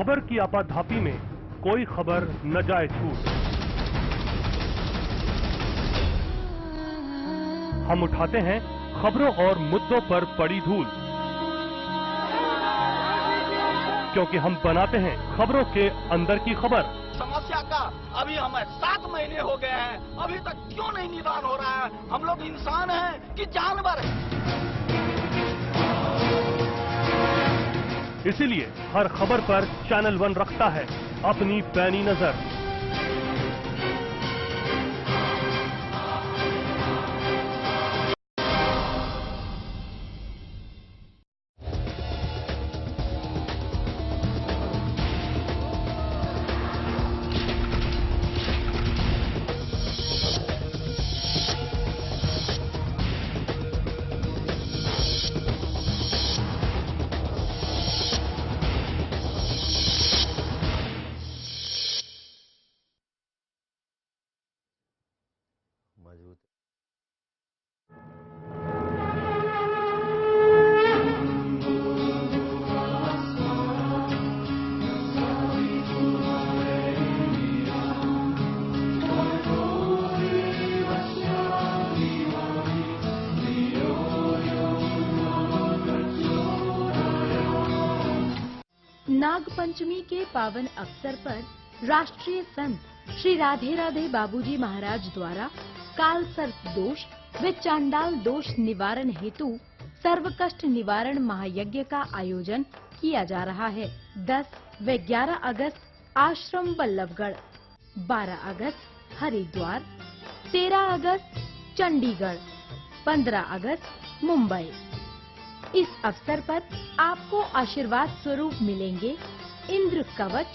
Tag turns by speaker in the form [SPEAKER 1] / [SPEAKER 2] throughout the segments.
[SPEAKER 1] खबर की आपाधापी में कोई खबर न जाए छूट। हम उठाते हैं खबरों और मुद्दों पर पड़ी धूल, क्योंकि हम बनाते हैं खबरों के अंदर की खबर।
[SPEAKER 2] समस्या का अभी हमें 7 महीने हो गए हैं, अभी तक क्यों नहीं निदान हो रहा है? हम लोग इंसान हैं कि जानवर हैं?
[SPEAKER 1] इसीलिए हर खबर पर चैनल 1 रखता है अपनी पैनी नजर।
[SPEAKER 3] मजबूत
[SPEAKER 4] नाग पंचमी के पावन अवसर पर राष्ट्रीय संत श्री राधे राधे बाबूजी महाराज द्वारा काल सर्प दोष व चांडाल दोष निवारण हेतु सर्व कष्ट निवारण महायज्ञ का आयोजन किया जा रहा है। 10 व 11 अगस्त आश्रम बल्लभगढ़, 12 अगस्त हरिद्वार, 13 अगस्त चंडीगढ़, 15 अगस्त मुंबई। इस अवसर पर आपको आशीर्वाद स्वरूप मिलेंगे इंद्र कवच,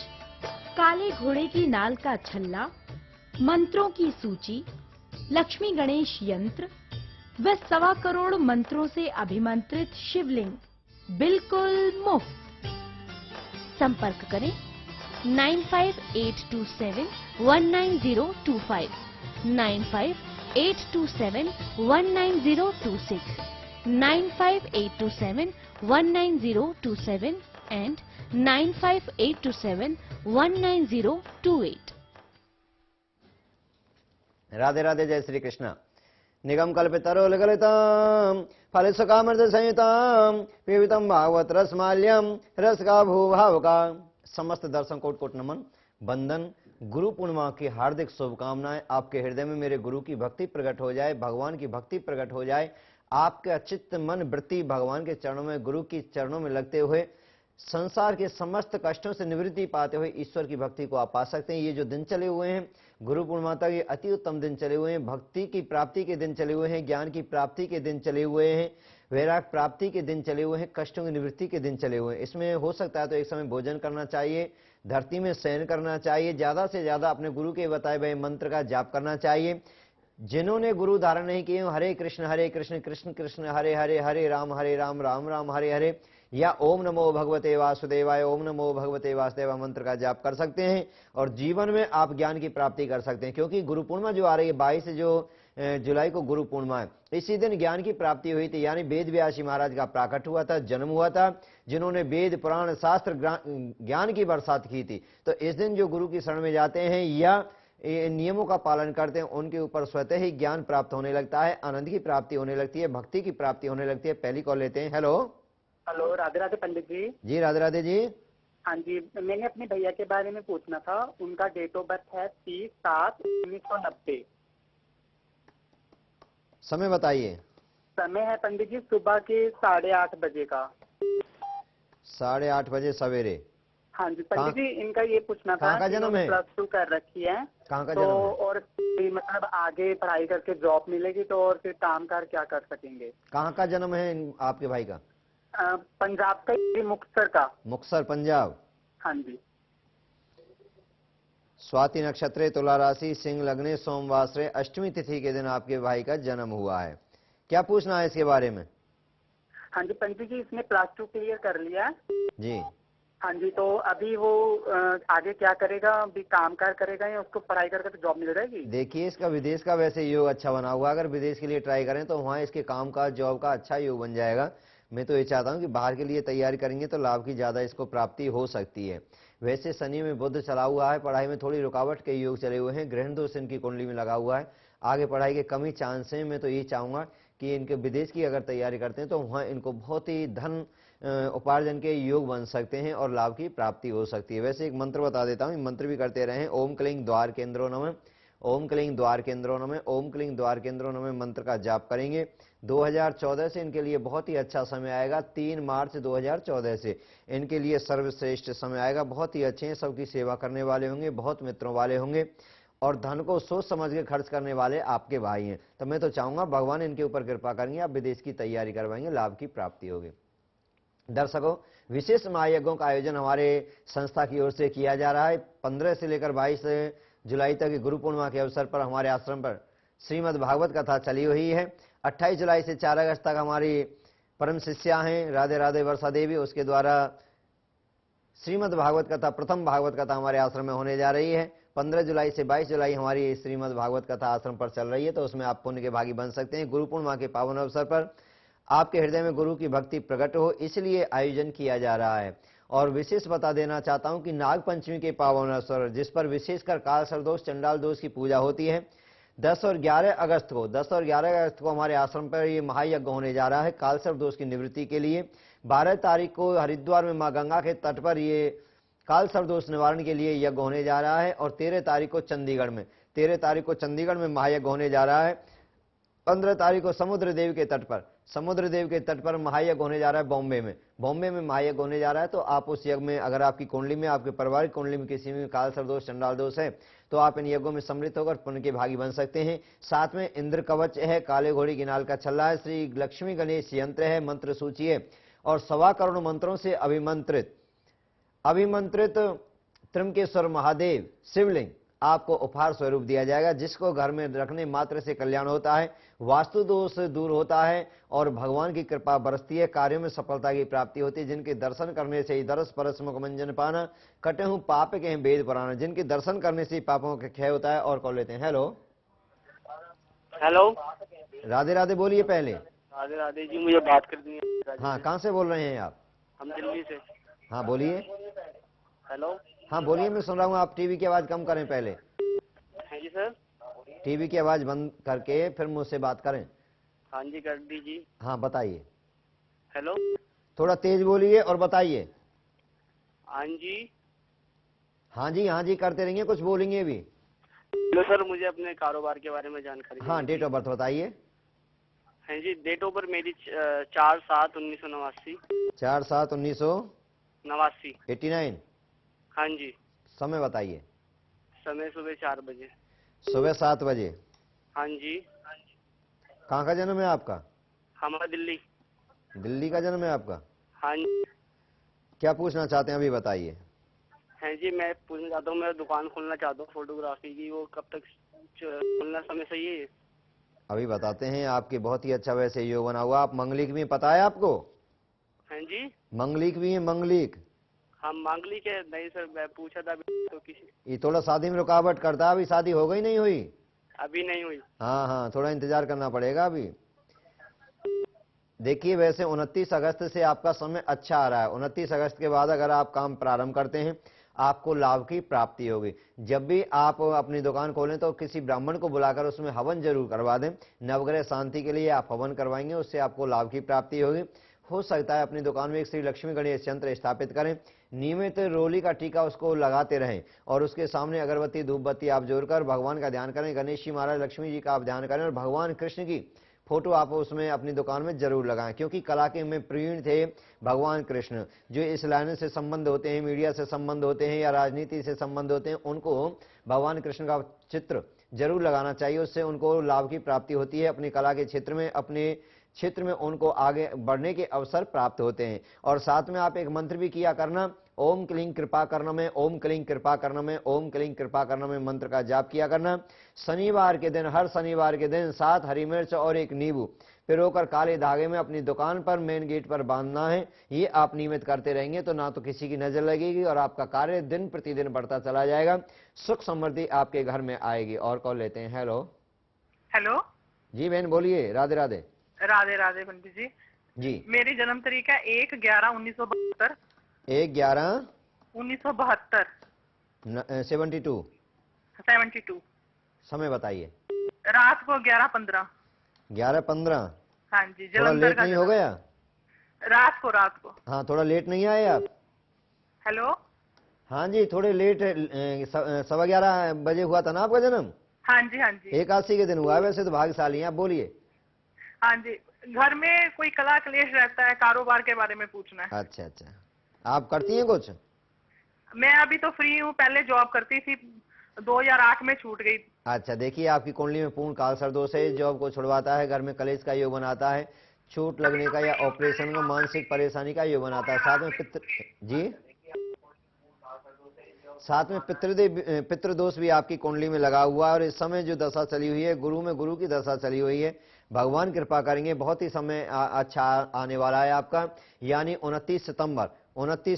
[SPEAKER 4] काले घोड़े की नाल का छल्ला, मंत्रों की सूची, लक्ष्मी गणेश यंत्र व 1.25 करोड़ मंत्रों से अभिमंत्रित शिवलिंग बिल्कुल मुफ्त। संपर्क करें 9582719025, 9582719026, 95827190027 and 95827190028।
[SPEAKER 3] राधे राधे, जय श्री कृष्ण। निगम कल्पितरो ललितम फलिसुकामृत संयुतम पीवितम भागवत रसमाल्यम रस का भूभाव का। समस्त दर्शन कोट कोट नमन, बंदन। गुरु पूर्णिमा की हार्दिक शुभकामनाएं। आपके हृदय में मेरे गुरु की भक्ति प्रकट हो जाए, भगवान की भक्ति प्रकट हो जाए। आपका चित्त मन वृत्ति भगवान के चरणों में, गुरु की चरणों में लगते हुए संसार के समस्त कष्टों से निवृत्ति पाते हुए ईश्वर की भक्ति को आप पा सकते हैं। ये जो दिन चले हुए हैं गुरु पूर्णिमा तक, ये अति उत्तम दिन चले हुए हैं। भक्ति की प्राप्ति के दिन चले हुए हैं, ज्ञान की प्राप्ति के दिन चले हुए हैं, वैराग प्राप्ति के दिन चले हुए हैं, कष्टों की निवृत्ति के दिन चले हुए हैं। इसमें हो सकता है तो एक समय भोजन करना चाहिए, धरती में शयन करना चाहिए, ज्यादा से ज्यादा अपने गुरु के बताए गए मंत्र का जाप करना चाहिए। जिन्होंने गुरु धारण नहीं किए, हरे कृष्ण कृष्ण कृष्ण हरे हरे, हरे राम राम राम हरे हरे, या ओम नमो भगवते वासुदेवाय, ओम नमो भगवते वासुदेवा मंत्र का जाप कर सकते हैं और जीवन में आप ज्ञान की प्राप्ति कर सकते हैं। क्योंकि गुरु पूर्णिमा जो आ रही है 22 जुलाई को गुरु पूर्णिमा है। इसी दिन ज्ञान की प्राप्ति हुई थी, यानी वेद व्यासी महाराज का प्राकट हुआ था, जन्म हुआ था, जिन्होंने वेद पुराण शास्त्र ज्ञान की बरसात की थी। तो इस दिन जो गुरु की शरण में जाते हैं या नियमों का पालन करते हैं, उनके ऊपर स्वतः ही ज्ञान प्राप्त होने लगता है, आनंद की प्राप्ति होने लगती है, भक्ति की प्राप्ति होने लगती है। पहली कॉल लेते हैं। हेलो
[SPEAKER 5] हेलो, राधे राधे पंडित जी।
[SPEAKER 3] जी राधे राधे जी।
[SPEAKER 5] हाँ जी, मैंने अपने भैया के बारे में पूछना था। उनका डेट ऑफ बर्थ है 30/7/1990।
[SPEAKER 3] समय बताइए।
[SPEAKER 5] समय है पंडित जी सुबह के 8:30 बजे का।
[SPEAKER 3] 8:30 बजे सवेरे।
[SPEAKER 5] हाँ जी पंडित जी, इनका ये पूछना था।
[SPEAKER 3] कहाँ का जन्म है?
[SPEAKER 5] +2 कर रखी है।
[SPEAKER 3] कहाँ का
[SPEAKER 5] तो
[SPEAKER 3] जन्म है?
[SPEAKER 5] और मतलब आगे पढ़ाई करके जॉब मिलेगी तो और फिर काम कर क्या कर सकेंगे?
[SPEAKER 3] कहाँ का जन्म है आपके भाई का?
[SPEAKER 5] पंजाब का, मुक्तसर का।
[SPEAKER 3] मुक्तसर पंजाब।
[SPEAKER 5] हाँ जी।
[SPEAKER 3] स्वाति नक्षत्र, तुला राशि, सिंह लग्ने, सोमवासरे, अष्टमी तिथि के दिन आपके भाई का जन्म हुआ है। क्या पूछना है इसके बारे में?
[SPEAKER 5] हाँ जी पंडित जी, इसने +2 क्लियर कर लिया
[SPEAKER 3] जी।
[SPEAKER 5] हाँ जी, तो अभी वो आगे क्या करेगा? अभी काम कार करेगा या उसको पढ़ाई करके तो जॉब मिल जाएगी?
[SPEAKER 3] देखिए, इसका विदेश का वैसे योग अच्छा बना हुआ, अगर विदेश के लिए ट्राई करें तो वहाँ इसके काम का, जॉब का अच्छा योग बन जाएगा। मैं तो ये चाहता हूं कि बाहर के लिए तैयारी करेंगे तो लाभ की ज्यादा इसको प्राप्ति हो सकती है। वैसे शनि में बुध चला हुआ है, पढ़ाई में थोड़ी रुकावट के योग चले हुए हैं, ग्रहण दोष इनकी कुंडली में लगा हुआ है, आगे पढ़ाई के कम ही चांस हैं। मैं तो ये चाहूंगा कि इनके विदेश की अगर तैयारी करते हैं तो वहाँ इनको बहुत ही धन उपार्जन के योग बन सकते हैं और लाभ की प्राप्ति हो सकती है। वैसे एक मंत्र बता देता हूँ, मंत्र भी करते रहे। ओम क्लीं द्वार केंद्रो नमः, ओम क्लीं द्वार केंद्रो नमः, ओम क्लीं द्वार केंद्रो नमः मंत्र का जाप करेंगे। 2014 से इनके लिए बहुत ही अच्छा समय आएगा। 3 मार्च 2014 से इनके लिए सर्वश्रेष्ठ समय आएगा। बहुत ही अच्छे हैं, सबकी सेवा करने वाले होंगे, बहुत मित्रों वाले होंगे और धन को सोच समझ के खर्च करने वाले आपके भाई हैं। तो मैं तो चाहूंगा भगवान इनके ऊपर कृपा करेंगे, आप विदेश की तैयारी करवाएंगे, लाभ की प्राप्ति होगी। दर्शकों, विशेष महायज्ञों का आयोजन हमारे संस्था की ओर से किया जा रहा है। 15 से लेकर 22 जुलाई तक गुरु पूर्णिमा के अवसर पर हमारे आश्रम पर श्रीमद् भागवत कथा चली हुई है। 28 जुलाई से 4 अगस्त तक हमारी परम शिष्या हैं राधे राधे वर्षा देवी, उसके द्वारा श्रीमद् भागवत कथा, प्रथम भागवत कथा हमारे आश्रम में होने जा रही है। 15 जुलाई से 22 जुलाई हमारी श्रीमद् भागवत कथा आश्रम पर चल रही है, तो उसमें आप पुण्य के भागी बन सकते हैं। गुरु पूर्णिमा के पावन अवसर पर आपके हृदय में गुरु की भक्ति प्रकट हो, इसलिए आयोजन किया जा रहा है। और विशेष बता देना चाहता हूं कि नाग पंचमी के पावन अवसर, जिस पर विशेषकर काल सर्पदोष, चंडाल दोष की पूजा होती है, 10 और 11 अगस्त को हमारे आश्रम पर ये महायज्ञ होने जा रहा है काल सर्पदोष की निवृत्ति के लिए। 12 तारीख को हरिद्वार में मां गंगा के तट पर ये काल सर्पदोष निवारण के लिए यज्ञ होने जा रहा है। और 13 तारीख को चंडीगढ़ में महायज्ञ होने जा रहा है। 15 तारीख को समुद्र देव के तट पर महायज्ञ होने जा रहा है बॉम्बे में महायज्ञ होने जा रहा है। तो आप उस यज्ञ में, अगर आपकी कुंडली में, आपके पारिवारिक कुंडली में किसी में काल सर्पदोष, चंडाल दोष है, तो आप इन यज्ञों में सम्मिलित होकर पुण्य के भागी बन सकते हैं। साथ में इंद्र कवच है, काले घोड़ी की नाल का छल्ला है, श्री लक्ष्मी गणेश यंत्र है, मंत्र सूची है और 1.25 करोड़ मंत्रों से अभिमंत्रित त्र्यंबकेश्वर महादेव शिवलिंग आपको उपहार स्वरूप दिया जाएगा, जिसको घर में रखने मात्र से कल्याण होता है, वास्तु दोष दूर होता है और भगवान की कृपा बरसती है, कार्यों में सफलता की प्राप्ति होती है। जिनके दर्शन करने से ही दरस परस मुख मंजन पाना, कटे हूं पाप के हैं वेद पुराण, जिनके दर्शन करने से ही पापों का क्षय होता है। और कॉल लेते हैं। हेलो राधे राधे बोलिए पहले।
[SPEAKER 6] राधे राधे जी, मुझे बात करनी है।
[SPEAKER 3] हाँ, कहाँ से बोल रहे हैं आप?
[SPEAKER 6] हम दिल्ली से।
[SPEAKER 3] हाँ बोलिए।
[SPEAKER 6] हेलो।
[SPEAKER 3] हाँ बोलिए, मैं सुन रहा हूँ। आप टीवी की आवाज कम करें पहले।
[SPEAKER 6] हाँ जी सर।
[SPEAKER 3] टीवी की आवाज बंद करके फिर मुझसे बात करें।
[SPEAKER 6] हाँ जी कर दीजिए।
[SPEAKER 3] हाँ बताइए।
[SPEAKER 6] हेलो।
[SPEAKER 3] थोड़ा तेज बोलिए और बताइए।
[SPEAKER 6] हाँ जी
[SPEAKER 3] हाँ जी करते रहिए, कुछ बोलेंगे भी।
[SPEAKER 6] हेलो सर, मुझे अपने कारोबार के बारे में जानकारी।
[SPEAKER 3] हाँ, डेट ऑफ बर्थ बताइए।
[SPEAKER 6] हाँ जी, डेट ऑफ बर्थ मेरी 4/7/1989।
[SPEAKER 3] 4/7/1989।
[SPEAKER 6] 89। हाँ जी।
[SPEAKER 3] समय बताइए।
[SPEAKER 6] समय सुबह 4 बजे।
[SPEAKER 3] सुबह 7 बजे।
[SPEAKER 6] हाँ जी।
[SPEAKER 3] कहाँ का जन्म है आपका?
[SPEAKER 6] हमारा दिल्ली।
[SPEAKER 3] दिल्ली का जन्म है आपका?
[SPEAKER 6] हाँ जी।
[SPEAKER 3] क्या पूछना चाहते हैं अभी बताइए।
[SPEAKER 6] हाँ जी, मैं पूछना चाहता हूँ, मैं दुकान खोलना चाहता हूँ फोटोग्राफी की, वो कब तक खोलना समय सही है?
[SPEAKER 3] अभी बताते हैं। आपके बहुत ही अच्छा वैसे योग बना हुआ। आप मंगलिक भी, पता है आपको?
[SPEAKER 6] हाँ जी।
[SPEAKER 3] मंगलिक भी है, मंगलिक।
[SPEAKER 6] हम मांगलिक है? नहीं सर, मैं पूछा था तो किसी।
[SPEAKER 3] ये थोड़ा शादी में रुकावट करता है। अभी शादी हो गई नहीं हुई?
[SPEAKER 6] अभी नहीं हुई।
[SPEAKER 3] हाँ, थोड़ा इंतजार करना पड़ेगा अभी। देखिए, वैसे 29 अगस्त से आपका समय अच्छा आ रहा है। 29 अगस्त के बाद अगर आप काम प्रारंभ करते हैं, आपको लाभ की प्राप्ति होगी। जब भी आप अपनी दुकान खोलें तो किसी ब्राह्मण को बुलाकर उसमें हवन जरूर करवा दें। नवग्रह शांति के लिए आप हवन करवाएंगे, उससे आपको लाभ की प्राप्ति होगी। हो सकता है अपनी दुकान में एक श्री लक्ष्मी गणेश यंत्र स्थापित करें, नियमित रोली का टीका उसको लगाते रहें और उसके सामने अगरबत्ती धूप बत्ती आप जोड़कर भगवान का ध्यान करें। गणेश जी महाराज, लक्ष्मी जी का आप ध्यान करें और भगवान कृष्ण की फोटो आप उसमें अपनी दुकान में जरूर लगाएं, क्योंकि कला के में प्रवीण थे भगवान कृष्ण। जो इस लाइन से संबंध होते हैं, मीडिया से संबंध होते हैं या राजनीति से संबंध होते हैं, उनको भगवान कृष्ण का चित्र जरूर लगाना चाहिए। उससे उनको लाभ की प्राप्ति होती है। अपनी कला के क्षेत्र में, अपने क्षेत्र में उनको आगे बढ़ने के अवसर प्राप्त होते हैं। और साथ में आप एक मंत्र भी किया करना, ओम क्लीं कृपा करना, ओम क्लीं कृपा करना, ओम क्लीं कृपा करना मंत्र का जाप किया करना। शनिवार के दिन, हर शनिवार के दिन 7 हरी मिर्च और 1 नींबू पिरोकर काले धागे में अपनी दुकान पर, मेन गेट पर बांधना है। ये आप नियमित करते रहेंगे तो ना तो किसी की नजर लगेगी और आपका कार्य दिन प्रतिदिन बढ़ता चला जाएगा। सुख समृद्धि आपके घर में आएगी। और कॉल लेते हैं। हेलो
[SPEAKER 7] हेलो
[SPEAKER 3] जी बहन बोलिए। राधे राधे।
[SPEAKER 7] राधे राधे पंडित जी।
[SPEAKER 3] जी।
[SPEAKER 7] मेरी जन्म तारीख है 1/11/1972।
[SPEAKER 3] 1/11/1972।
[SPEAKER 7] 72।
[SPEAKER 3] समय बताइए।
[SPEAKER 7] रात को 11:15।
[SPEAKER 3] 11:15।
[SPEAKER 7] हाँ जी,
[SPEAKER 3] थोड़ा
[SPEAKER 7] जलंधर
[SPEAKER 3] लेट
[SPEAKER 7] का
[SPEAKER 3] नहीं हो गया?
[SPEAKER 7] रात को
[SPEAKER 3] हाँ, थोड़ा लेट नहीं आए आप?
[SPEAKER 7] हेलो।
[SPEAKER 3] हाँ जी, थोड़े लेट 11:15 बजे हुआ था ना आपका जन्म?
[SPEAKER 7] हाँ जी, हाँ जी।
[SPEAKER 3] 81 के दिन हुआ है, वैसे तो भाग्यशाली हैं आप। बोलिए।
[SPEAKER 7] हाँ जी, घर में कोई कला क्लेश रहता है, कारोबार के बारे में पूछना है।
[SPEAKER 3] अच्छा अच्छा, आप करती हैं कुछ?
[SPEAKER 7] मैं अभी तो फ्री हूँ, पहले जॉब करती थी, 2008 में छूट गई।
[SPEAKER 3] अच्छा, देखिए आपकी कुंडली में पूर्ण कालसर्प दोष है, जॉब को छुड़वाता है, घर में कलेश का योग बनाता है, चोट लगने का या ऑपरेशन का, मानसिक परेशानी का योग बनाता है। साथ में पितृदोष भी आपकी कुंडली में लगा हुआ है। और इस समय जो दशा चली हुई है, गुरु में गुरु की दशा चली हुई है। भगवान कृपा करेंगे, बहुत ही समय अच्छा आने वाला है आपका। यानी 29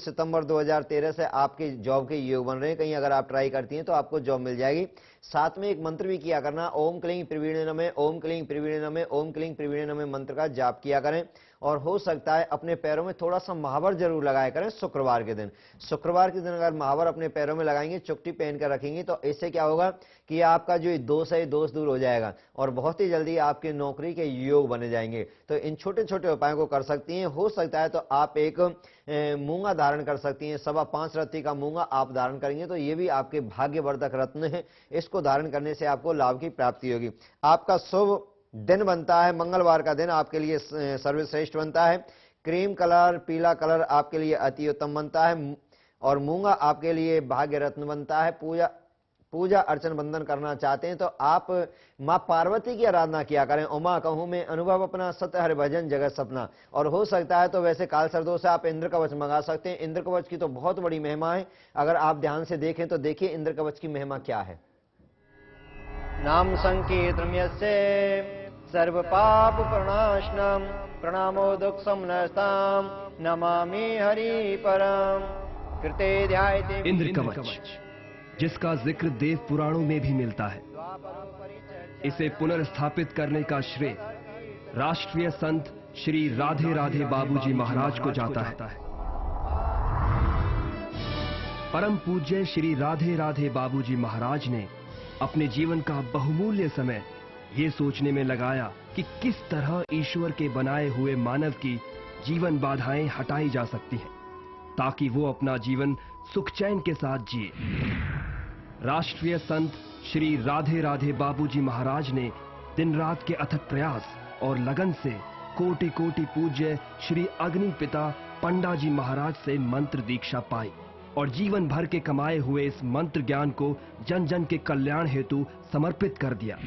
[SPEAKER 3] सितंबर 2013 से आपके जॉब के योग बन रहे हैं। कहीं अगर आप ट्राई करती हैं तो आपको जॉब मिल जाएगी। साथ में एक मंत्र भी किया करना, ओम क्लीं प्रवीणे नमः, ओम क्लीं प्रवीणे नमः, ओम क्लीं प्रवीणे नमः मंत्र का जाप किया करें। और हो सकता है अपने पैरों में थोड़ा सा महावर जरूर लगाया करें शुक्रवार के दिन। शुक्रवार के दिन अगर महावर अपने पैरों में लगाएंगे, चुट्टी पहन कर रखेंगे, तो इससे क्या होगा कि आपका जो दोष है, दोष दूर हो जाएगा और बहुत ही जल्दी आपके नौकरी के योग बने जाएंगे। तो इन छोटे छोटे उपायों को कर सकती हैं। हो सकता है तो आप एक मूंगा धारण कर सकती हैं। 5.25 रत्ती का मूंगा आप धारण करेंगे तो ये भी आपके भाग्यवर्धक रत्न है। इसको धारण करने से आपको लाभ की प्राप्ति होगी। आपका शुभ दिन बनता है मंगलवार का दिन, आपके लिए सर्वश्रेष्ठ बनता है। क्रीम कलर, पीला कलर आपके लिए अति उत्तम बनता है। और मूंगा आपके लिए भाग्य रत्न बनता है। पूजा अर्चन बंधन करना चाहते हैं तो आप माँ पार्वती की आराधना किया करें। उमा कहूँ में अनुभव अपना, सत्य हरि भजन जगत सपना। और हो सकता है तो वैसे कालसर्प दोष से आप इंद्र कवच मंगा सकते हैं। इंद्र कवच की तो बहुत बड़ी महिमा है, अगर आप ध्यान से देखें तो देखिए इंद्र कवच की महिमा क्या है। नाम संकीर्तन यस्य सर्व पाप प्रणाशनम, प्रणामो दुख समनस्ताम, नमामि हरि परम। कृते ध्यायते
[SPEAKER 1] इंद्र कवच, जिसका जिक्र देव पुराणों में भी मिलता है, इसे पुनर्स्थापित करने का श्रेय राष्ट्रीय संत श्री राधे राधे बाबूजी महाराज को जाता है। परम पूज्य श्री राधे राधे बाबूजी महाराज ने अपने जीवन का बहुमूल्य समय ये सोचने में लगाया कि किस तरह ईश्वर के बनाए हुए मानव की जीवन बाधाएं हटाई जा सकती हैं, ताकि वो अपना जीवन सुख चैन के साथ जिए। राष्ट्रीय संत श्री राधे राधे बाबूजी महाराज ने दिन रात के अथक प्रयास और लगन से कोटि कोटि पूज्य श्री अग्नि पिता पंडा जी महाराज से मंत्र दीक्षा पाई और जीवन भर के कमाए हुए इस मंत्र ज्ञान को जन जन के कल्याण हेतु समर्पित कर दिया।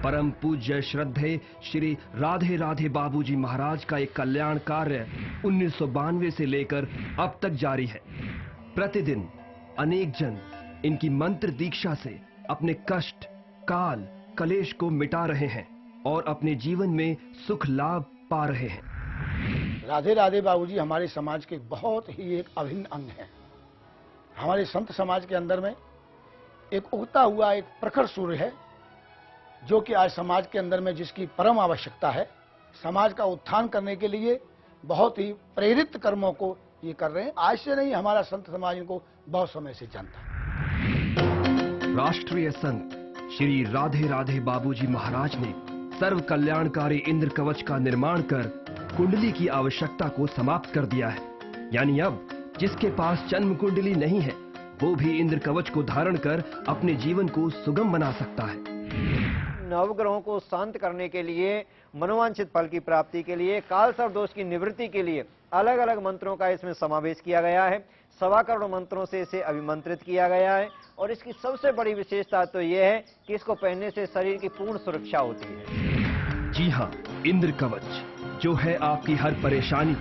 [SPEAKER 1] परम पूज्य श्रद्धेय श्री राधे राधे बाबूजी महाराज का एक कल्याण कार्य 1992 से लेकर अब तक जारी है। प्रतिदिन अनेक जन इनकी मंत्र दीक्षा से अपने कष्ट, काल, कलेश को मिटा रहे हैं और अपने जीवन में सुख लाभ पा रहे हैं।
[SPEAKER 8] राधे राधे बाबूजी हमारे समाज के बहुत ही एक अभिन्न अंग है। हमारे संत समाज के अंदर में एक उगता हुआ एक प्रखर सूर्य है, जो कि आज समाज के अंदर में जिसकी परम आवश्यकता है। समाज का उत्थान करने के लिए बहुत ही प्रेरित कर्मों को ये कर रहे हैं। आज से नहीं, हमारा संत समाज इनको बहुत समय से जानता है।
[SPEAKER 1] राष्ट्रीय संत श्री राधे राधे बाबूजी महाराज ने सर्व कल्याणकारी इंद्र कवच का निर्माण कर कुंडली की आवश्यकता को समाप्त कर दिया है। यानी अब जिसके पास जन्म कुंडली नहीं है, वो भी इंद्र कवच को धारण कर अपने जीवन को सुगम बना सकता है।
[SPEAKER 3] नवग्रहों को शांत करने के लिए, मनोवांछित फल की प्राप्ति के लिए, कालसर्प दोष की निवृत्ति के लिए अलग अलग मंत्रों का इसमें समावेश किया गया है। 1.25 करोड़ मंत्रों से इसे अभिमंत्रित किया गया है। और इसकी सबसे बड़ी विशेषता तो यह है कि इसको पहनने से शरीर की पूर्ण सुरक्षा होती है।
[SPEAKER 1] जी हाँ, इंद्र कवच जो है आपकी हर परेशानी,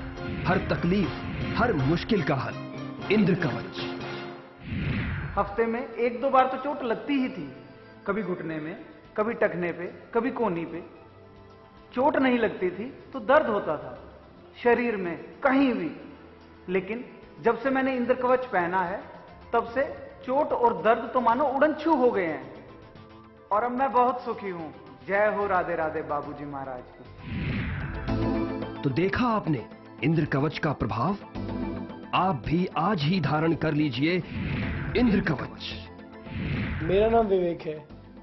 [SPEAKER 1] हर तकलीफ, हर मुश्किल का हल। इंद्र कवच।
[SPEAKER 9] हफ्ते में 1-2 बार तो चोट लगती ही थी, कभी घुटने में, कभी टखने पे, कभी कोहनी पे। चोट नहीं लगती थी तो दर्द होता था शरीर में कहीं भी। लेकिन जब से मैंने इंद्र कवच पहना है, तब से चोट और दर्द तो मानो उड़न-छू हो गए हैं और अब मैं बहुत सुखी हूं। जय हो राधे राधे बाबूजी महाराज की।
[SPEAKER 1] तो देखा आपने इंद्र कवच का प्रभाव। आप भी आज ही धारण कर लीजिए इंद्र कवच।
[SPEAKER 10] मेरा नाम विवेक है।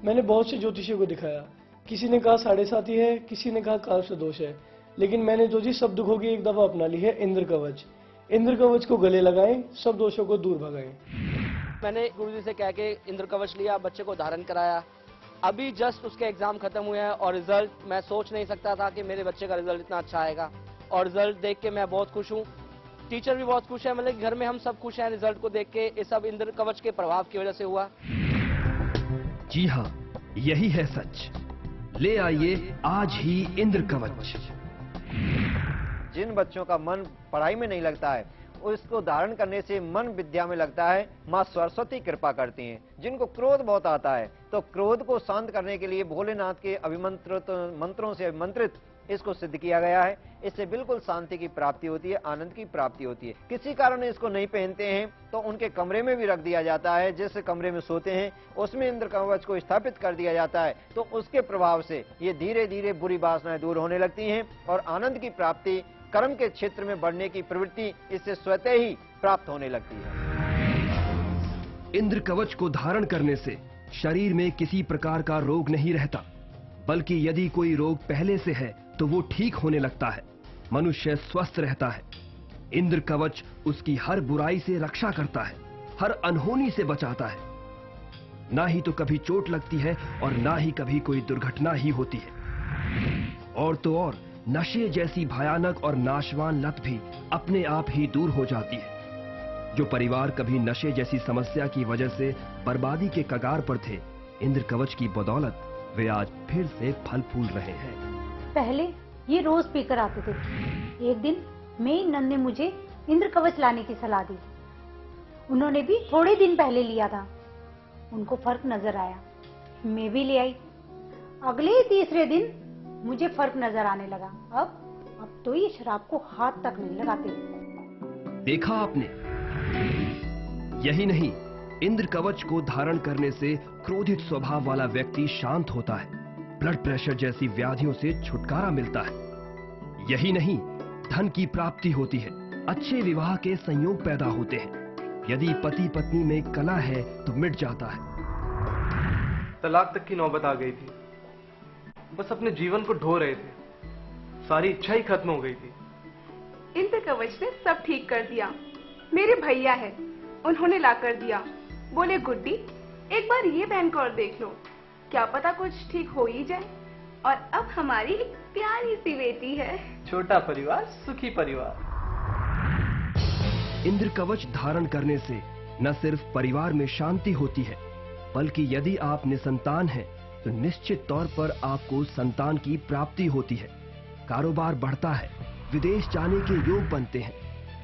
[SPEAKER 10] मैंने बहुत से ज्योतिषियों को दिखाया। किसी ने कहा 7.5 ही है, किसी ने कहा काल से दोष है, लेकिन मैंने जो जी सब दुखों की एक दफा अपना ली है इंद्र कवच। इंद्र कवच को गले लगाएं, सब दोषों को दूर भगाएं।
[SPEAKER 11] मैंने गुरुजी से कह के इंद्र कवच लिया, बच्चे को धारण कराया। अभी जस्ट उसके एग्जाम खत्म हुए हैं और रिजल्ट मैं सोच नहीं सकता था कि मेरे बच्चे का रिजल्ट इतना अच्छा आएगा, और रिजल्ट देख के मैं बहुत खुश हूँ। टीचर भी बहुत खुश है, मतलब घर में हम सब खुश हैं रिजल्ट को देख के। ये सब इंद्र कवच के प्रभाव की वजह से हुआ।
[SPEAKER 1] जी हाँ, यही है सच। ले आइए आज ही इंद्र कवच।
[SPEAKER 3] जिन बच्चों का मन पढ़ाई में नहीं लगता है, उसको धारण करने से मन विद्या में लगता है। माँ सरस्वती कृपा करती हैं। जिनको क्रोध बहुत आता है, तो क्रोध को शांत करने के लिए भोलेनाथ के अभिमंत्रित मंत्रों से अभिमंत्रित इसको सिद्ध किया गया है। इससे बिल्कुल शांति की प्राप्ति होती है, आनंद की प्राप्ति होती है। किसी कारण इसको नहीं पहनते हैं तो उनके कमरे में भी रख दिया जाता है। जिस कमरे में सोते हैं उसमें इंद्र कवच को स्थापित कर दिया जाता है, तो उसके प्रभाव से ये धीरे धीरे बुरी वासनाएं दूर होने लगती हैं और आनंद की प्राप्ति, कर्म के क्षेत्र में बढ़ने की प्रवृत्ति इससे स्वतः ही प्राप्त होने लगती है।
[SPEAKER 1] इंद्र कवच को धारण करने से शरीर में किसी प्रकार का रोग नहीं रहता, बल्कि यदि कोई रोग पहले से है तो वो ठीक होने लगता है। मनुष्य स्वस्थ रहता है। इंद्र कवच उसकी हर बुराई से रक्षा करता है, हर अनहोनी से बचाता है। ना ही तो कभी चोट लगती है और ना ही कभी कोई दुर्घटना ही होती है। और तो और नशे जैसी भयानक और नाशवान लत भी अपने आप ही दूर हो जाती है। जो परिवार कभी नशे जैसी समस्या की वजह से बर्बादी के कगार पर थे, इंद्र कवच की बदौलत वे आज फिर से फल फूल रहे हैं।
[SPEAKER 12] पहले ये रोज पीकर आते थे। एक दिन मेरी नंद ने मुझे इंद्र कवच लाने की सलाह दी। उन्होंने भी थोड़े दिन पहले लिया था। उनको फर्क नजर आया, मैं भी ले आई। अगले ही तीसरे दिन मुझे फर्क नजर आने लगा। अब तो ये शराब को हाथ तक नहीं लगाते।
[SPEAKER 1] देखा आपने? यही नहीं, इंद्र कवच को धारण करने से क्रोधित स्वभाव वाला व्यक्ति शांत होता है, ब्लड प्रेशर जैसी व्याधियों से छुटकारा मिलता है। यही नहीं, धन की प्राप्ति होती है, अच्छे विवाह के संयोग पैदा होते हैं। यदि पति पत्नी में कलह है तो मिट जाता है।
[SPEAKER 13] तलाक तक की नौबत आ गई थी। बस अपने जीवन को ढो रहे थे, सारी इच्छा ही खत्म हो गई थी।
[SPEAKER 7] इंद्र कवच ने सब ठीक कर दिया। मेरे भैया है, उन्होंने ला कर दिया। बोले गुड्डी एक बार ये पहन कर देख लो, क्या पता कुछ ठीक हो ही जाए। और अब हमारी एक प्यारी सी बेटी है।
[SPEAKER 13] छोटा परिवार सुखी परिवार।
[SPEAKER 1] इंद्र कवच धारण करने से न सिर्फ परिवार में शांति होती है, बल्कि यदि आप निसंतान हैं तो निश्चित तौर पर आपको संतान की प्राप्ति होती है। कारोबार बढ़ता है, विदेश जाने के योग बनते हैं,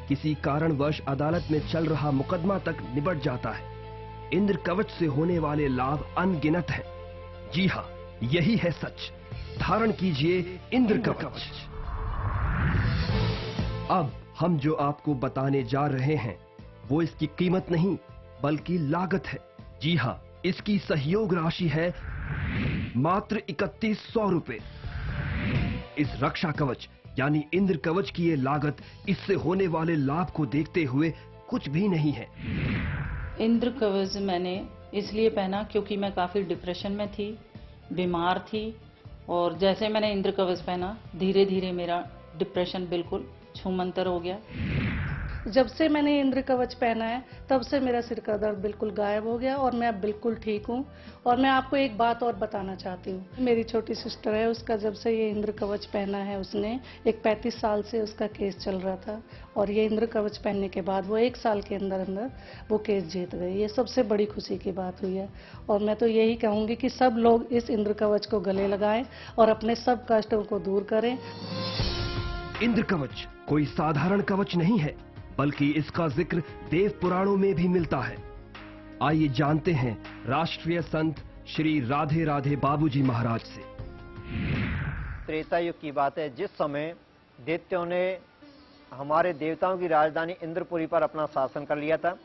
[SPEAKER 1] किसी कारणवश अदालत में चल रहा मुकदमा तक निबट जाता है। इंद्र कवच से होने वाले लाभ अनगिनत हैं। जी हाँ, यही है सच। धारण कीजिए इंद्र कवच। अब हम जो आपको बताने जा रहे हैं वो इसकी कीमत नहीं बल्कि लागत है। जी हाँ, इसकी सहयोग राशि है मात्र 3100 रुपए। इस रक्षा कवच यानी इंद्र कवच की ये लागत इससे होने वाले लाभ को देखते हुए कुछ भी नहीं है।
[SPEAKER 14] इंद्र कवच मैंने इसलिए पहना क्योंकि मैं काफी डिप्रेशन में थी, बीमार थी, और जैसे मैंने इंद्र कवच पहना धीरे धीरे मेरा डिप्रेशन बिल्कुल छूमंतर हो गया।
[SPEAKER 15] जब से मैंने इंद्र कवच पहना है तब से मेरा सिर का दर्द बिल्कुल गायब हो गया और मैं अब बिल्कुल ठीक हूँ। और मैं आपको एक बात और बताना चाहती हूँ। मेरी छोटी सिस्टर है, उसका जब से ये इंद्र कवच पहना है, उसने एक 35 साल से उसका केस चल रहा था और ये इंद्र कवच पहनने के बाद वो 1 साल के अंदर अंदर वो केस जीत गई। ये सबसे बड़ी खुशी की बात हुई है। और मैं तो यही कहूँगी कि सब लोग इस इंद्र कवच को गले लगाएं और अपने सब कष्टों को दूर करें।
[SPEAKER 1] इंद्र कवच कोई साधारण कवच नहीं है, बल्कि इसका जिक्र देव पुराणों में भी मिलता है। आइए जानते हैं राष्ट्रीय संत श्री राधे राधे बाबूजी महाराज से।
[SPEAKER 3] त्रेता युग की बात है, जिस समय दैत्यों ने हमारे देवताओं की राजधानी इंद्रपुरी पर अपना शासन कर लिया था,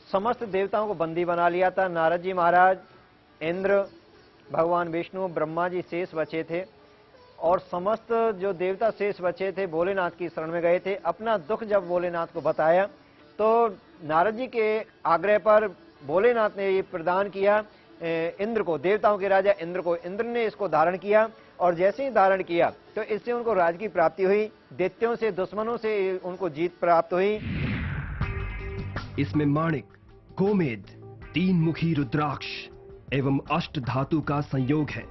[SPEAKER 3] समस्त देवताओं को बंदी बना लिया था। नारद जी महाराज, इंद्र, भगवान विष्णु, ब्रह्मा जी शेष बचे थे और समस्त जो देवता शेष बचे थे भोलेनाथ की शरण में गए थे। अपना दुख जब भोलेनाथ को बताया तो नारद जी के आग्रह पर भोलेनाथ ने ये प्रदान किया इंद्र को, देवताओं के राजा इंद्र को। इंद्र ने इसको धारण किया और जैसे ही धारण किया तो इससे उनको राज की प्राप्ति हुई, दैत्यों से, दुश्मनों से उनको जीत प्राप्त हुई।
[SPEAKER 1] इसमें माणिक, गोमेद, 3 मुखी रुद्राक्ष एवं अष्ट धातु का संयोग है।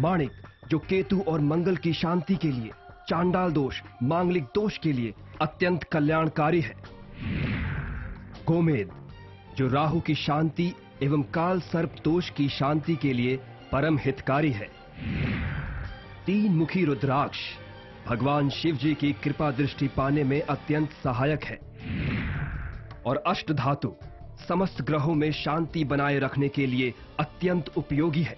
[SPEAKER 1] माणिक जो केतु और मंगल की शांति के लिए, चांडाल दोष, मांगलिक दोष के लिए अत्यंत कल्याणकारी है। गोमेद जो राहु की शांति एवं काल सर्प दोष की शांति के लिए परम हितकारी है। 3 मुखी रुद्राक्ष भगवान शिव जी की कृपा दृष्टि पाने में अत्यंत सहायक है। और अष्ट धातु समस्त ग्रहों में शांति बनाए रखने के लिए अत्यंत उपयोगी है।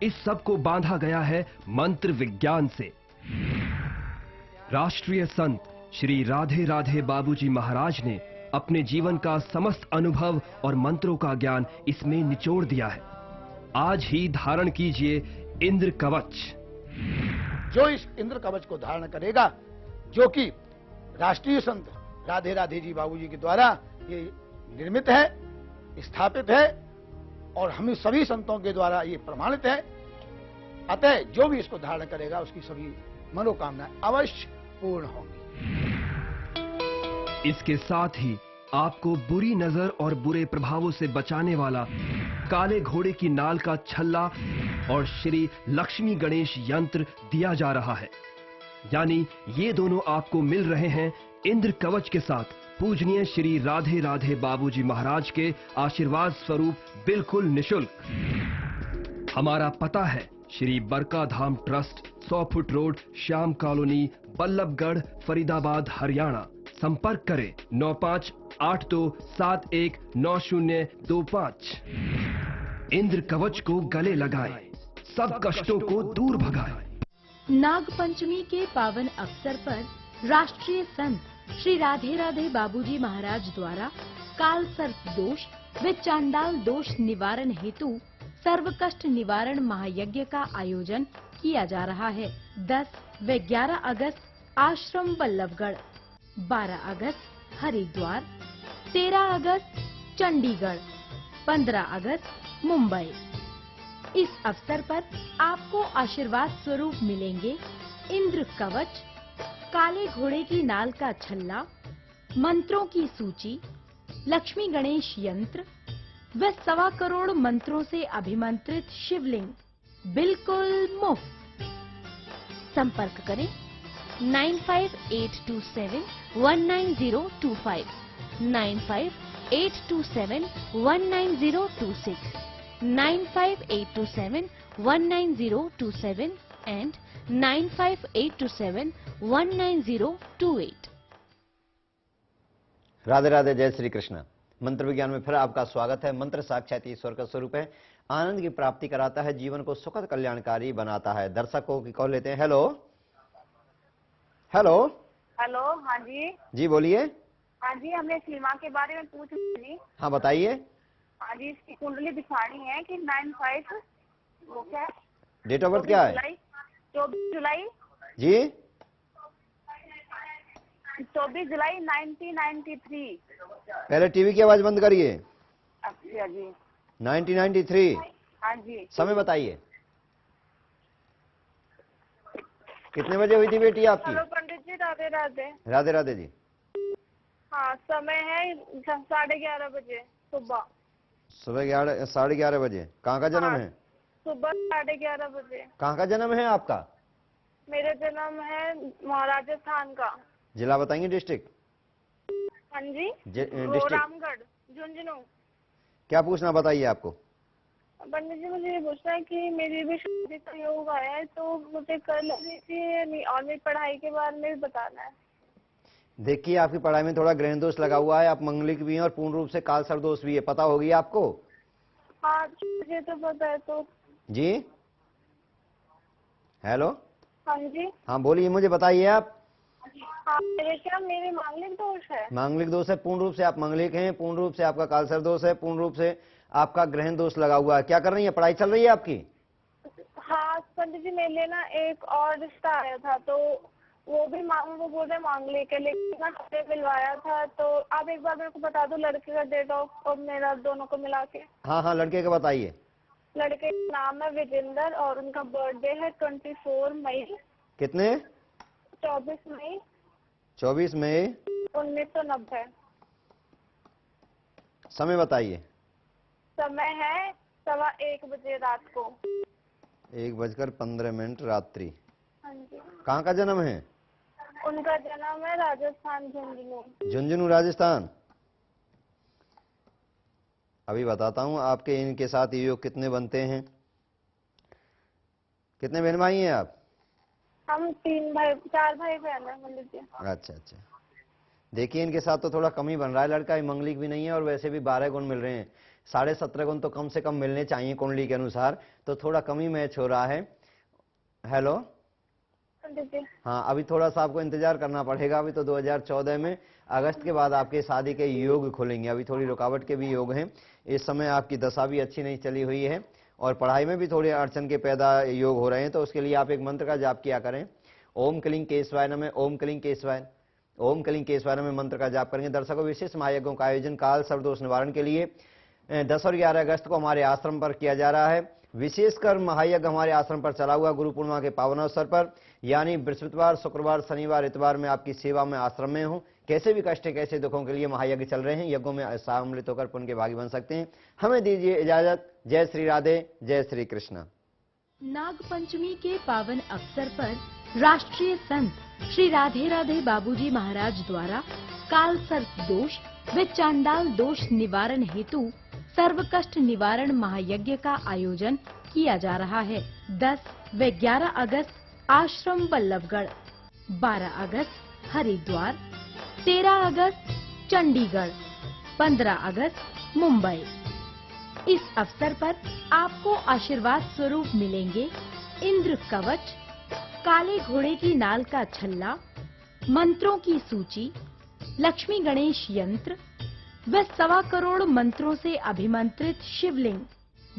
[SPEAKER 1] इस सब को बांधा गया है मंत्र विज्ञान से। राष्ट्रीय संत श्री राधे राधे बाबूजी महाराज ने अपने जीवन का समस्त अनुभव और मंत्रों का ज्ञान इसमें निचोड़ दिया है। आज ही धारण कीजिए इंद्र कवच।
[SPEAKER 8] जो इस इंद्र कवच को धारण करेगा, जो कि राष्ट्रीय संत राधे राधे जी बाबूजी के द्वारा ये निर्मित है, स्थापित है और हम सभी संतों के द्वारा ये प्रमाणित है, अतः जो भी इसको धारण करेगा उसकी सभी मनोकामनाएं अवश्य पूर्ण होंगी।
[SPEAKER 1] इसके साथ ही आपको बुरी नजर और बुरे प्रभावों से बचाने वाला काले घोड़े की नाल का छल्ला और श्री लक्ष्मी गणेश यंत्र दिया जा रहा है। यानी ये दोनों आपको मिल रहे हैं इंद्र कवच के साथ पूजनीय श्री राधे राधे बाबूजी महाराज के आशीर्वाद स्वरूप बिल्कुल निशुल्क। हमारा पता है Shri Barka Dham trust, 100 foot road, Shyam colony, Ballabhgarh, Faridabad, Haryana. संपर्क करें 9582719025। इंद्र कवच को गले लगाएं, सब कष्टों को दूर भगाएं।
[SPEAKER 4] नाग पंचमी के पावन अवसर पर राष्ट्रीय संत श्री राधे राधे बाबूजी महाराज द्वारा काल सर्प दोष व चांडाल दोष निवारण हेतु सर्व कष्ट निवारण महायज्ञ का आयोजन किया जा रहा है। 10 व 11 अगस्त आश्रम बल्लभगढ़, 12 अगस्त हरिद्वार, 13 अगस्त चंडीगढ़, 15 अगस्त मुंबई। इस अवसर पर आपको आशीर्वाद स्वरूप मिलेंगे इंद्र कवच, काले घोड़े की नाल का छल्ला, मंत्रों की सूची, लक्ष्मी गणेश यंत्र व 1.25 करोड़ मंत्रों से अभिमंत्रित शिवलिंग बिल्कुल मुफ्त। संपर्क करें 9582719025, 9582719026, 95827190027 and 95827190028।
[SPEAKER 3] राधे राधे, जय श्री कृष्ण। मंत्र विज्ञान में फिर आपका स्वागत है। मंत्र साक्षात ईश्वर का स्वरूप है, आनंद की प्राप्ति कराता है, जीवन को सुखद कल्याणकारी बनाता है। दर्शकों की कॉल लेते हैं। हेलो हेलो
[SPEAKER 16] हेलो, हाँ जी।
[SPEAKER 3] जी बोलिए।
[SPEAKER 16] हाँ जी, हमने सीमा के बारे में पूछ ली।
[SPEAKER 3] हाँ बताइए।
[SPEAKER 16] हाँ जी, इसकी कुंडली दिखानी है कि 95 वो क्या है,
[SPEAKER 3] डेट ऑफ बर्थ क्या है?
[SPEAKER 16] 24 जुलाई
[SPEAKER 3] जी
[SPEAKER 16] 24 जुलाई 1993।
[SPEAKER 3] पहले टीवी की आवाज बंद करिए।
[SPEAKER 16] अच्छा जी।
[SPEAKER 3] 1993।
[SPEAKER 16] हाँ जी।
[SPEAKER 3] समय बताइए। कितने बजे हुई थी बेटी आपकी?
[SPEAKER 16] हेलो पंडित जी, राधे राधे।
[SPEAKER 3] राधे राधे जी।
[SPEAKER 16] हाँ, समय है 11:30 बजे सुबह।
[SPEAKER 3] सुबह 11:30 बजे। कहाँ का जन्म है?
[SPEAKER 16] सुबह 11:30 बजे।
[SPEAKER 3] कहाँ का जन्म है आपका?
[SPEAKER 16] मेरा जन्म है राजस्थान का।
[SPEAKER 3] जिला बताएंगे? डिस्ट्रिक्ट?
[SPEAKER 16] हाँ जी,
[SPEAKER 3] डिस्ट्रिक्ट
[SPEAKER 16] रामगढ़, झुंझुनू।
[SPEAKER 3] क्या पूछना बताइए आपको?
[SPEAKER 16] पंडित जी, मुझे ये पूछना है कि मेरी भी शादी का योग आया है, तो मुझे कर लेनी चाहिए और मेरी पढ़ाई के बारे में भी बताना है।
[SPEAKER 3] देखिए, आपकी पढ़ाई में थोड़ा ग्रहण दोष लगा हुआ है, आप मंगलिक भी हैं और पूर्ण रूप से काल सर्प दोष भी है, पता होगी आपको?
[SPEAKER 16] हाँ, मुझे तो पता है। तो
[SPEAKER 3] जी हेलो।
[SPEAKER 16] हाँ जी।
[SPEAKER 3] हाँ बोलिए, मुझे बताइए आप।
[SPEAKER 16] हाँ, मेरे मांगलिक दोष है।
[SPEAKER 3] मांगलिक दोष है, पूर्ण रूप से आप मांगलिक हैं, पूर्ण रूप से आपका काल सर्प दोष है, पूर्ण रूप से आपका ग्रहण दोष लगा हुआ है। क्या कर रही है? पढ़ाई चल रही है आपकी?
[SPEAKER 16] हाँ, आज पंडित जी मेरे लिए ना एक और रिश्ता आया था, तो वो बोल रहे मांग लेके, लेकिन ना हमने मिलवाया था। तो आप एक बार मेरे को बता दो लड़के का डेट ऑफ और मेरा दोनों को मिला के।
[SPEAKER 3] हाँ हाँ, लड़के का बताइए।
[SPEAKER 16] लड़के का नाम है विजेंदर और उनका बर्थडे है 24 मई।
[SPEAKER 3] कितने?
[SPEAKER 16] 24 मई
[SPEAKER 3] 24 मई
[SPEAKER 16] 1990।
[SPEAKER 3] समय बताइए।
[SPEAKER 16] समय है 1:15 बजे रात को।
[SPEAKER 3] 1:15 रात्रि।
[SPEAKER 16] हाँ जी।
[SPEAKER 3] कहाँ का जन्म है?
[SPEAKER 16] उनका जन्म है राजस्थान, झुंझुनू।
[SPEAKER 3] झुंझुनू राजस्थान। अभी बताता हूँ आपके इनके साथ ये योग कितने बनते हैं। कितने बहन भाई हैं आप?
[SPEAKER 16] हम 4 भाई बहन है पंडित जी।
[SPEAKER 3] अच्छा अच्छा, देखिए इनके साथ तो थोड़ा कम ही बन रहा है लड़का, ये मंगलिक भी नहीं है और वैसे भी 12 गुण मिल रहे हैं। 17.5 गुण तो कम से कम मिलने चाहिए कुंडली के अनुसार, तो थोड़ा कम ही मैच हो रहा है। हेलो हाँ, अभी थोड़ा सा आपको इंतजार करना पड़ेगा। अभी तो 2014 में अगस्त के बाद आपके शादी के योग खुलेंगे। अभी थोड़ी रुकावट के भी योग हैं। इस समय आपकी दशा भी अच्छी नहीं चली हुई है और पढ़ाई में भी थोड़े अड़चन के पैदा योग हो रहे हैं। तो उसके लिए आप एक मंत्र का जाप किया करें। ओम क्लीं केशवाय नमः, ओम क्लीं केशवाय, ओम क्लीं केशवाय नमः मंत्र का जाप करेंगे। दर्शकों, विशेष महायज्ञों का आयोजन काल सर्वदोष निवारण के लिए 10 और 11 अगस्त को हमारे आश्रम पर किया जा रहा है। विशेषकर महायज्ञ हमारे आश्रम पर चला हुआ गुरु पूर्णिमा के पावन अवसर पर, यानी बृहस्पतिवार, शुक्रवार, शनिवार, इतवार में आपकी सेवा में आश्रम में हूँ। कैसे भी कष्ट, कैसे दुखों के लिए महायज्ञ चल रहे हैं। यज्ञों में सम्मिलित होकर पुण्य के भागी बन सकते हैं। हमें दीजिए इजाजत। जय श्री राधे, जय श्री कृष्ण।
[SPEAKER 4] नाग पंचमी के पावन अवसर पर राष्ट्रीय संत श्री राधे राधे बाबूजी महाराज द्वारा काल सर्प दोष व चांडाल दोष निवारण हेतु सर्व कष्ट निवारण महायज्ञ का आयोजन किया जा रहा है। 10 व 11 अगस्त आश्रम बल्लभगढ़, 12 अगस्त हरिद्वार, 13 अगस्त चंडीगढ़, 15 अगस्त मुंबई। इस अवसर पर आपको आशीर्वाद स्वरूप मिलेंगे इंद्र कवच, काले घोड़े की नाल का छल्ला, मंत्रों की सूची, लक्ष्मी गणेश यंत्र व 1.25 करोड़ मंत्रों से अभिमंत्रित शिवलिंग,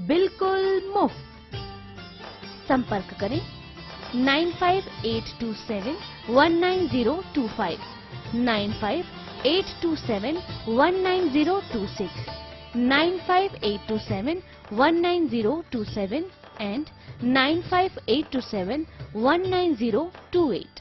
[SPEAKER 4] बिल्कुल मुफ्त। संपर्क करें 9582719025, 9582719026, 95827190027 and 95827190028.